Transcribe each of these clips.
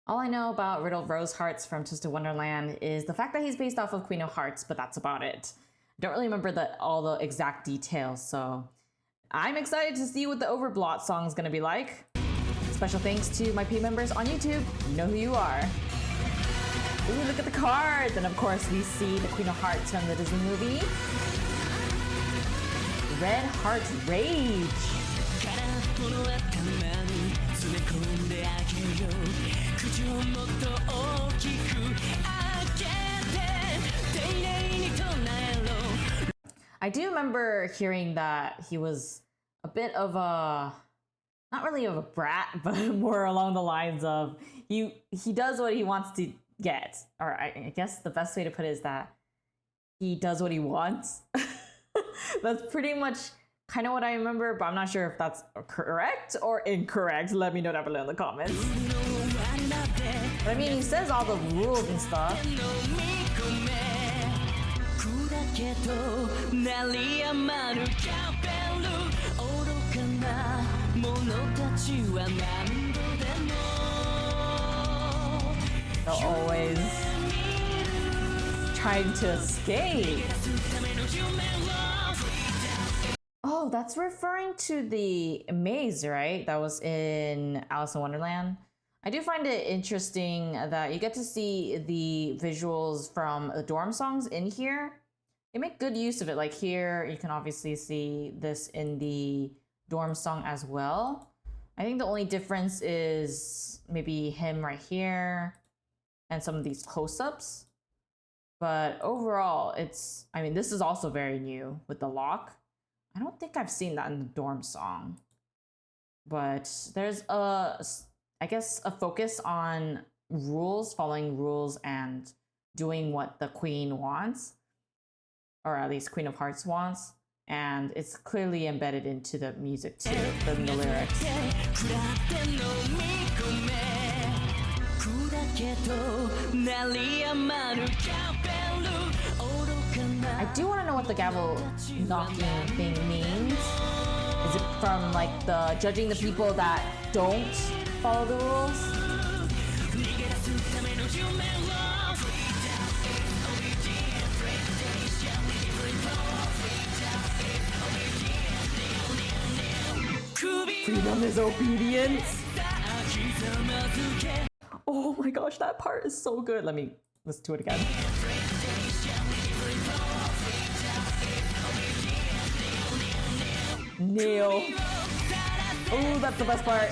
All I know about Riddle Rosehearts from Twisted-Wonderland is the fact that he's based off of Queen of Hearts, but that's about it. I don't really remember all the exact details, so I'm excited to see what the Overblot song is going to be like. Special thanks to my P members on YouTube. You know who you are. Ooh, look at the cards! And of course, we see the Queen of Hearts from the Disney movie. Red Heart's Rage. I do remember hearing that he was a bit of a, not really of a brat, but more along the lines of he does what he wants to get. Or I guess the best way to put it is that he does what he wants. That's pretty much kind of what I remember, but I'm not sure if that's correct or incorrect. Let me know down below in the comments. But I mean, he says all the rules and stuff. They're always trying to escape. Oh, that's referring to the maze, right? That was in Alice in Wonderland. I do find it interesting that you get to see the visuals from the dorm songs in here. They make good use of it. Like here, you can obviously see this in the dorm song as well. I think the only difference is maybe him right here and some of these close-ups. But overall, I mean, this is also very new with the lock. I don't think I've seen that in the dorm song. But there's I guess a focus on rules, following rules, and doing what the queen wants, or at least Queen of Hearts wants, and it's clearly embedded into the music too, the lyrics. I do want to know what the gavel knocking thing means. Is it from like the judging the people that don't follow the rules? Freedom is obedience. Oh my gosh, that part is so good. Let's do it again. Kneel. Oh, that's the best part.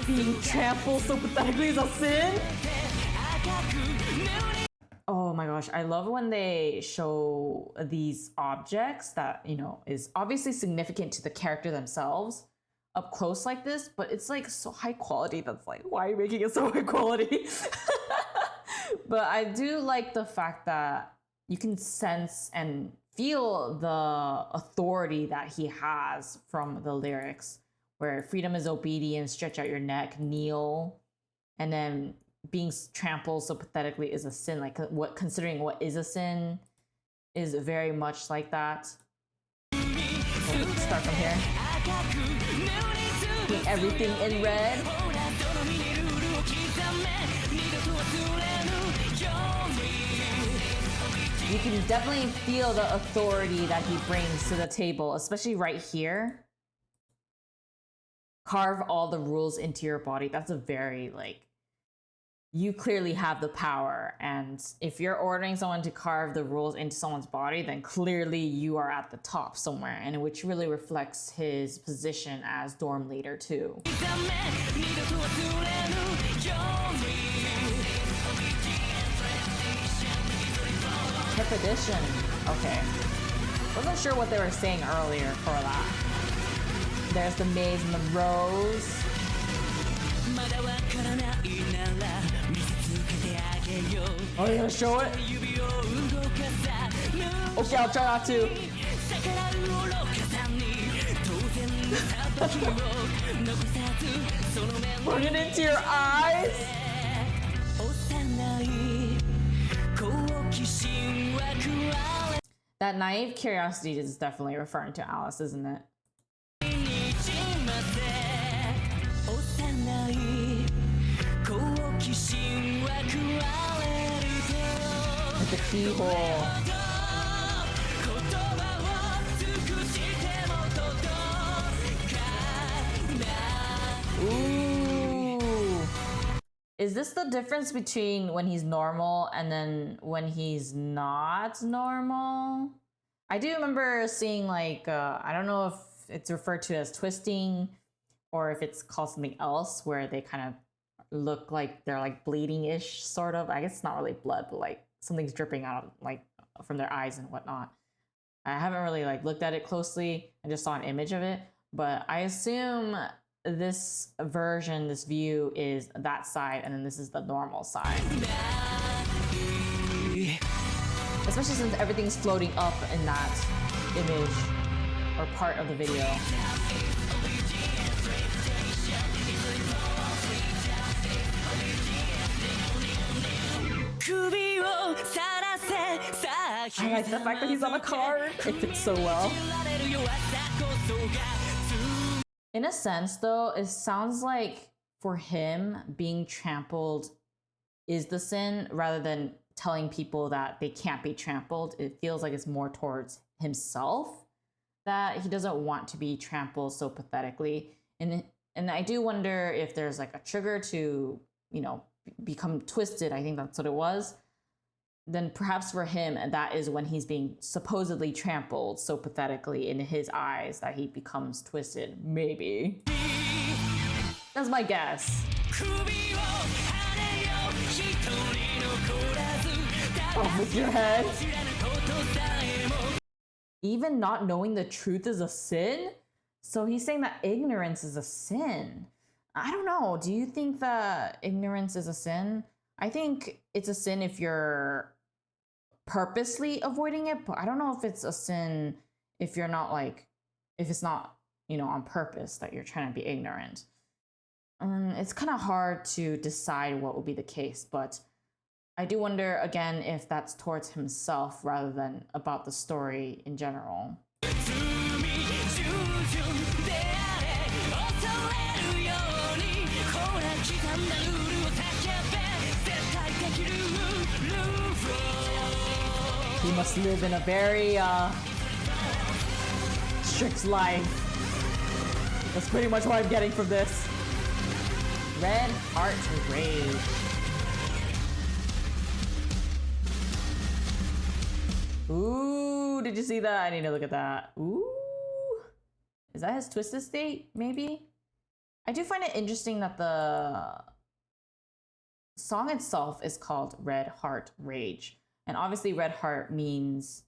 Being trampled so pathetically is a sin. Oh my gosh, I love when they show these objects that, you know, is obviously significant to the character themselves up close like this, but it's like so high quality that's like, why are you making it so high quality? But I do like the fact that you can sense and feel the authority that he has from the lyrics, where freedom is obedience, stretch out your neck, kneel, and then being trampled so pathetically is a sin. Like considering what is a sin is very much like that. We'll start from here. Doing everything in red. You can definitely feel the authority that he brings to the table, especially right here. Carve all the rules into your body. That's a very, like, you clearly have the power. And if you're ordering someone to carve the rules into someone's body, then clearly you are at the top somewhere, and which really reflects his position as dorm leader too. Edition. Okay. Wasn't sure what they were saying earlier for that. There's the maze and the rose. Oh, you're gonna show it? Okay, I'll try not to. Put it into your eyes. That naive curiosity is definitely referring to Alice, isn't it? keyhole. Ooh. Is this the difference between when he's normal and then when he's not normal? I do remember seeing like, I don't know if it's referred to as twisting or if it's called something else where they kind of look like they're like bleeding-ish sort of. I guess it's not really blood, but like something's dripping out like from their eyes and whatnot. I haven't really like looked at it closely. I just saw an image of it, but I assume this version, this view is that side, and then this is the normal side. Especially since everything's floating up in that image or part of the video. I like the fact that he's on a card. It fits so well. In a sense, though, it sounds like for him, being trampled is the sin rather than telling people that they can't be trampled. It feels like it's more towards himself that he doesn't want to be trampled so pathetically. And I do wonder if there's like a trigger to, you know, become twisted. I think that's what it was. Then perhaps for him, that is when he's being supposedly trampled so pathetically in his eyes that he becomes twisted. Maybe. That's my guess. Oh, with your head. Even not knowing the truth is a sin? So he's saying that ignorance is a sin. I don't know. Do you think that ignorance is a sin? I think it's a sin if you're purposely avoiding it, but I don't know if it's a sin if you're not like, if it's not, you know, on purpose that you're trying to be ignorant. It's kind of hard to decide what will be the case, but I do wonder again if that's towards himself rather than about the story in general. He must live in a very strict life. That's pretty much what I'm getting from this. Red Heart Rage. Ooh, did you see that? I need to look at that. Ooh. Is that his twisted state, maybe? I do find it interesting that the song itself is called Red Heart Rage. And obviously Red Heart means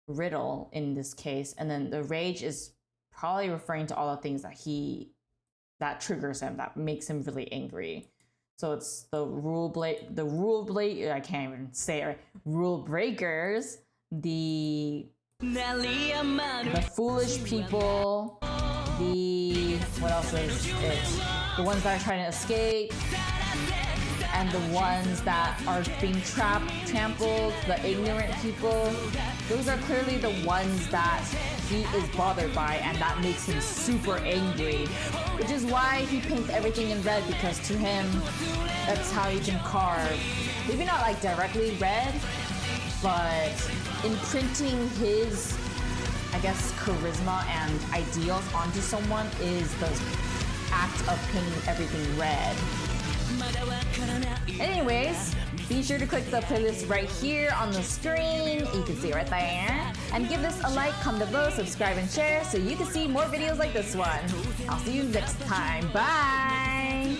riddle in this case. And then the rage is probably referring to all the things that triggers him, that makes him really angry. So it's the rule I can't even say it right. Rule breakers, the foolish people, what else is it? The ones that are trying to escape, and the ones that are being trampled, the ignorant people. Those are clearly the ones that he is bothered by, and that makes him super angry. Which is why he paints everything in red, because to him, that's how he can carve. Maybe not like directly red, but imprinting his, I guess, charisma and ideals onto someone is the act of painting everything red. Anyways, be sure to click the playlist right here on the screen. You can see it right there. And give this a like, comment below, subscribe, and share so you can see more videos like this one. I'll see you next time. Bye!